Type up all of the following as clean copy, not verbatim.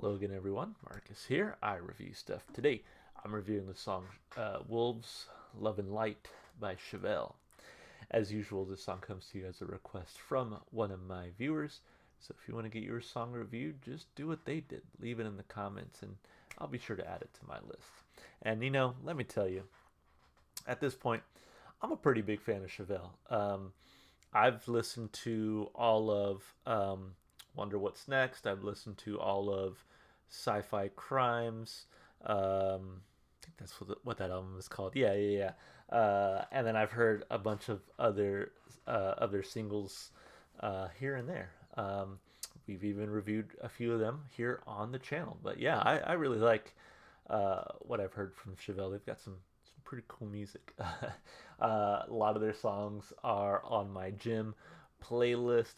Hello again, everyone. Marcus here. I review stuff. Today, I'm reviewing the song Wolves, Love and Light by Chevelle. As usual, this song comes to you as a request from one of my viewers. So if you want to get your song reviewed, just do what they did. Leave it in the comments, and I'll be sure to add it to my list. And let me tell you, at this point, I'm a pretty big fan of Chevelle. I've listened to all of Wonder What's Next. I've listened to all of Sci-Fi Crimes. I think that's what that album is called. Yeah. And then I've heard a bunch of other singles here and there. We've even reviewed a few of them here on the channel. But yeah, I really like what I've heard from Chevelle. They've got some pretty cool music. A lot of their songs are on my gym playlist.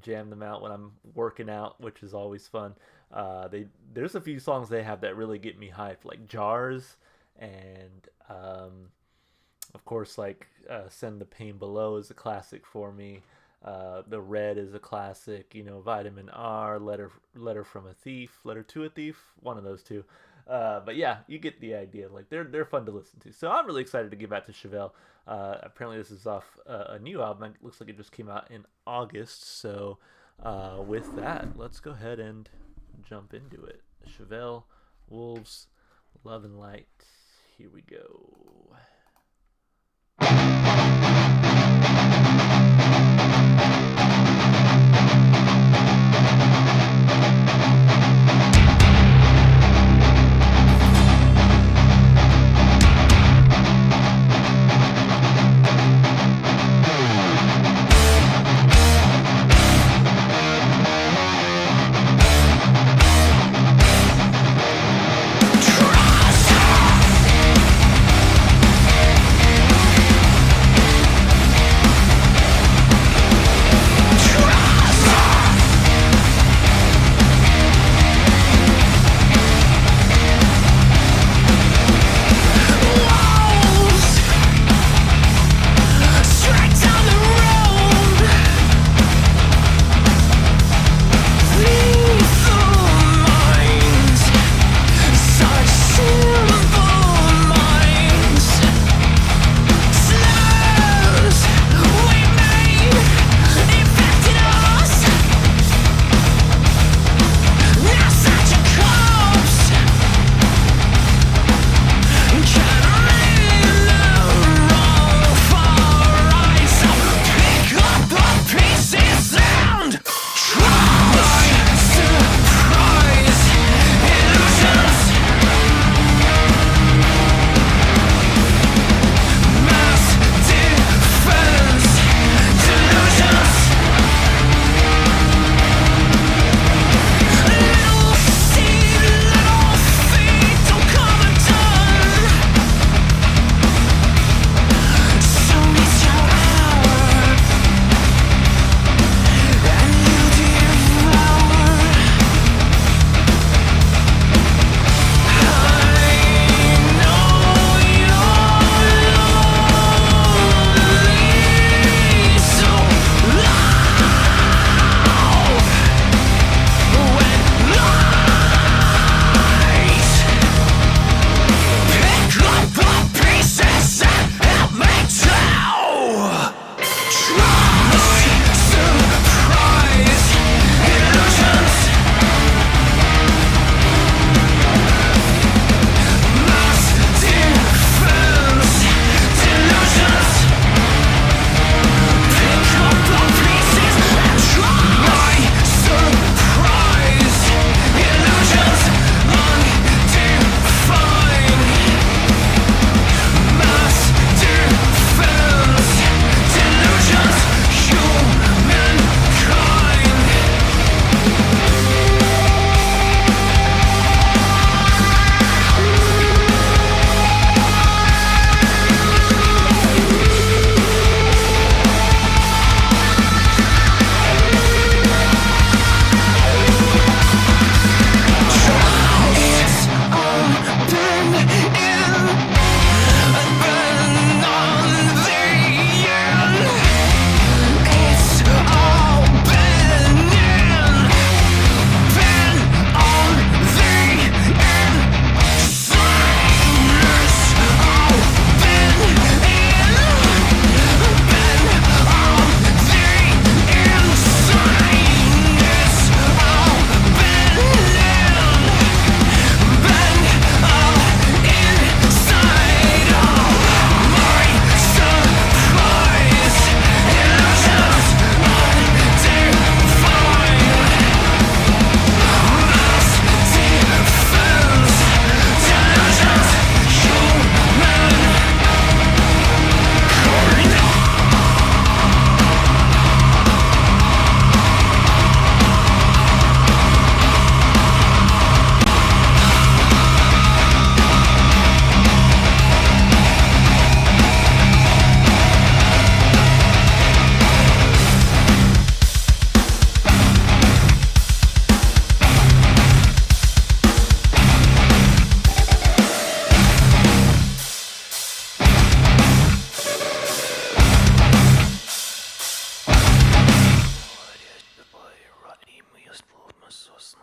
Jam them out when I'm working out, which is always fun. There's a few songs they have that really get me hyped, like Jars, and of course, like Send the Pain Below is a classic for me. The Red is a classic. Vitamin R, Letter from a Thief, Letter to a Thief, one of those two. But yeah, you get the idea. Like they're fun to listen to. So I'm really excited to get back to Chevelle. Apparently this is off a new album. It looks like it just came out in August. So with that, let's go ahead and jump into it. Chevelle, Wolves, Love and Light. Here we go.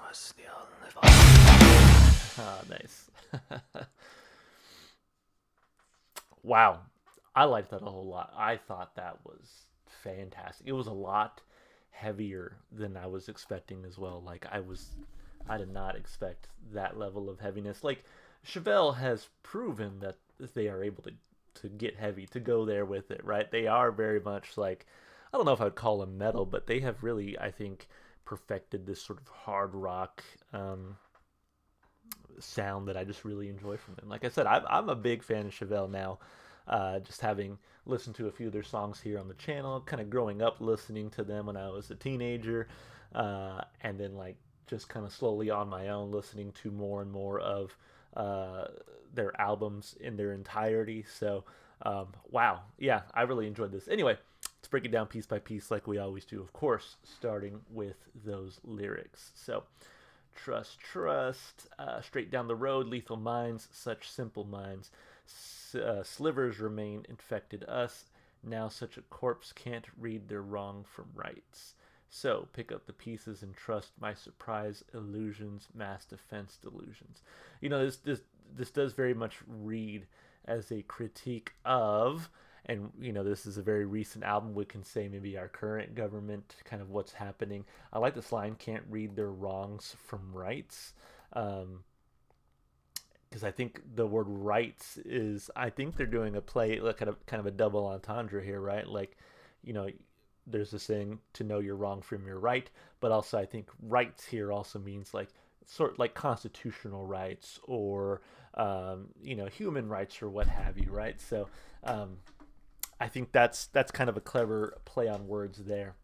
was the only one. Ah, nice. Wow. I liked that a whole lot. I thought that was fantastic. It was a lot heavier than I was expecting as well. I did not expect that level of heaviness. Like Chevelle has proven that they are able to get heavy, to go there with it, right? They are very much like, I don't know if I'd call them metal, but they have really, I think, perfected this sort of hard rock sound that I just really enjoy from them. Like I said, I'm a big fan of Chevelle now. Just having listened to a few of their songs here on the channel, kind of growing up listening to them when I was a teenager, and then like just kind of slowly on my own listening to more and more of uh, their albums in their entirety. So, wow, yeah, I really enjoyed this. Anyway, let's break it down piece by piece like we always do, of course, starting with those lyrics. So, trust, trust, straight down the road, lethal minds, such simple minds. Slivers remain infected us. Now such a corpse can't read their wrong from rights. So pick up the pieces and trust my surprise illusions, mass defense delusions. You know, this does very much read as a critique of, and you know, this is a very recent album. We can say maybe our current government, kind of what's happening. I like this line: "Can't read their wrongs from rights." Um, because I think the word rights is, I think they're doing a play, like kind of a double entendre here, right? Like, you know, there's this thing to know you're wrong from your right, but also I think rights here also means like sort of like constitutional rights or you know, human rights or what have you, right? So um, I think that's kind of a clever play on words there.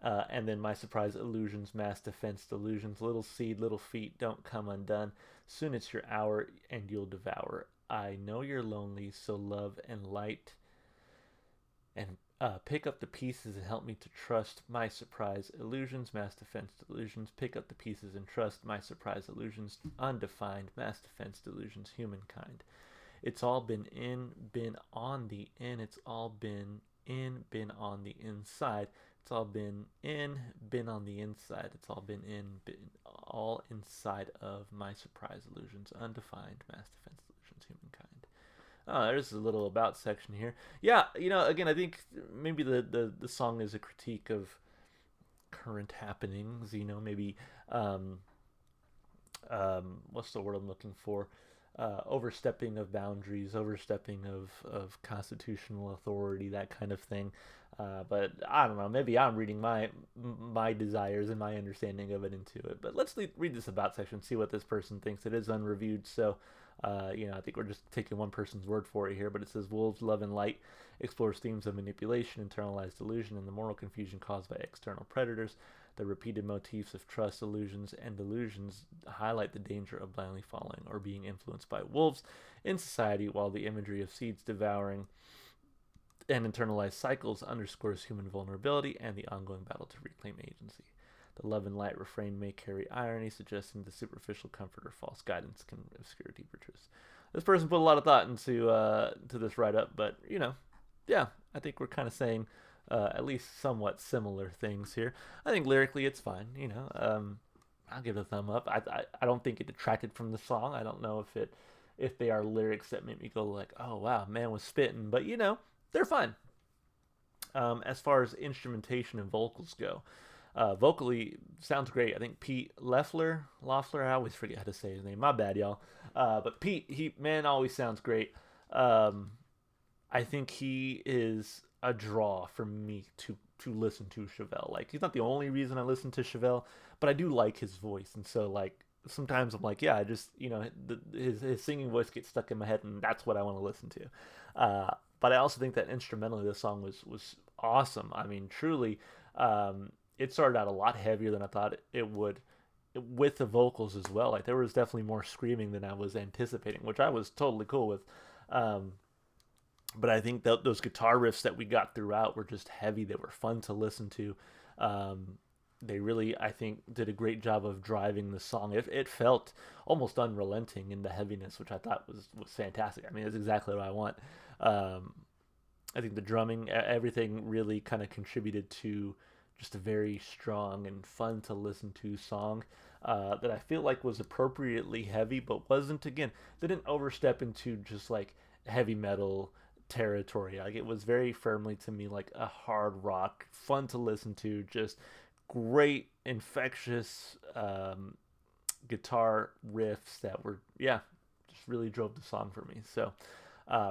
And then my surprise illusions, mass defense delusions, little seed, little feet, don't come undone. Soon it's your hour and you'll devour. I know you're lonely, so love and light and pick up the pieces and help me to trust my surprise illusions, mass defense delusions. Pick up the pieces and trust my surprise illusions, undefined mass defense delusions, humankind. It's all been on the in. It's all been on the inside. It's all been on the inside. It's all been all inside of my surprise illusions, undefined mass defense illusions, humankind. Oh, there's a little about section here. Yeah, you know, again, I think maybe the song is a critique of current happenings. You know, maybe what's the word I'm looking for? Overstepping of boundaries, overstepping of constitutional authority, that kind of thing. But I don't know. Maybe I'm reading my desires and my understanding of it into it. But let's read this about section, see what this person thinks. It is unreviewed, so you know, I think we're just taking one person's word for it here. But it says, "Wolves, Love, and Light explores themes of manipulation, internalized delusion, and the moral confusion caused by external predators. The repeated motifs of trust, illusions, and delusions highlight the danger of blindly following or being influenced by wolves in society, while the imagery of seeds devouring and internalized cycles underscores human vulnerability and the ongoing battle to reclaim agency. The love and light refrain may carry irony, suggesting the superficial comfort or false guidance can obscure deeper truths." This person put a lot of thought into to this write up, but you know, yeah, I think we're kind of saying at least somewhat similar things here. I think lyrically it's fine. You know, I'll give it a thumb up. I don't think it detracted from the song. I don't know if they are lyrics that make me go like, oh wow, man was spitting, but you know, they're fine. As far as instrumentation and vocals go, vocally sounds great. I think Pete Loeffler, I always forget how to say his name. My bad, y'all. But Pete, he man always sounds great. Um, I think he is a draw for me to listen to Chevelle. Like he's not the only reason I listen to Chevelle, but I do like his voice, and so like sometimes I'm like, yeah, I just you know his singing voice gets stuck in my head, and that's what I want to listen to. But I also think that instrumentally the song was awesome. I mean, truly, it started out a lot heavier than I thought it would, with the vocals as well. Like there was definitely more screaming than I was anticipating, which I was totally cool with. Um, but I think those guitar riffs that we got throughout were just heavy. They were fun to listen to. Um, they really, I think, did a great job of driving the song. It felt almost unrelenting in the heaviness, which I thought was fantastic. I mean, it's exactly what I want. Um, I think the drumming, everything really kind of contributed just a very strong and fun to listen to song that I feel like was appropriately heavy, but wasn't, again, didn't overstep into just like heavy metal territory. Like, it was very firmly to me like a hard rock, fun to listen to, just great, infectious guitar riffs that were, yeah, just really drove the song for me. So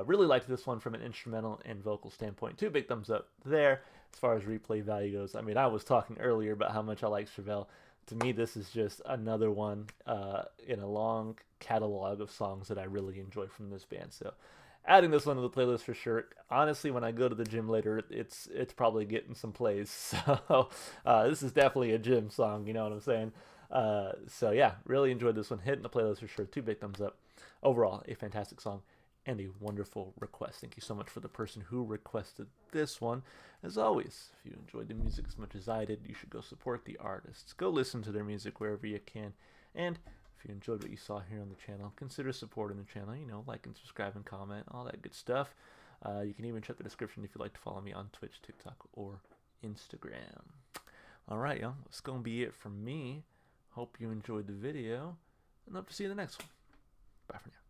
really liked this one from an instrumental and vocal standpoint. Two big thumbs up there. As far as replay value goes, I mean, I was talking earlier about how much I like Chevelle. To me, this is just another one in a long catalog of songs that I really enjoy from this band. So adding this one to the playlist for sure. Honestly, when I go to the gym later, it's probably getting some plays. So this is definitely a gym song. You know what I'm saying? So yeah, really enjoyed this one. Hitting the playlist for sure. Two big thumbs up. Overall, a fantastic song and a wonderful request. Thank you so much for the person who requested this one. As always, if you enjoyed the music as much as I did, you should go support the artists. Go listen to their music wherever you can. And if you enjoyed what you saw here on the channel, consider supporting the channel. You know, like and subscribe and comment, all that good stuff. You can even check the description if you'd like to follow me on Twitch, TikTok, or Instagram. All right, y'all. That's going to be it from me. Hope you enjoyed the video, and hope to see you in the next one. Bye for now.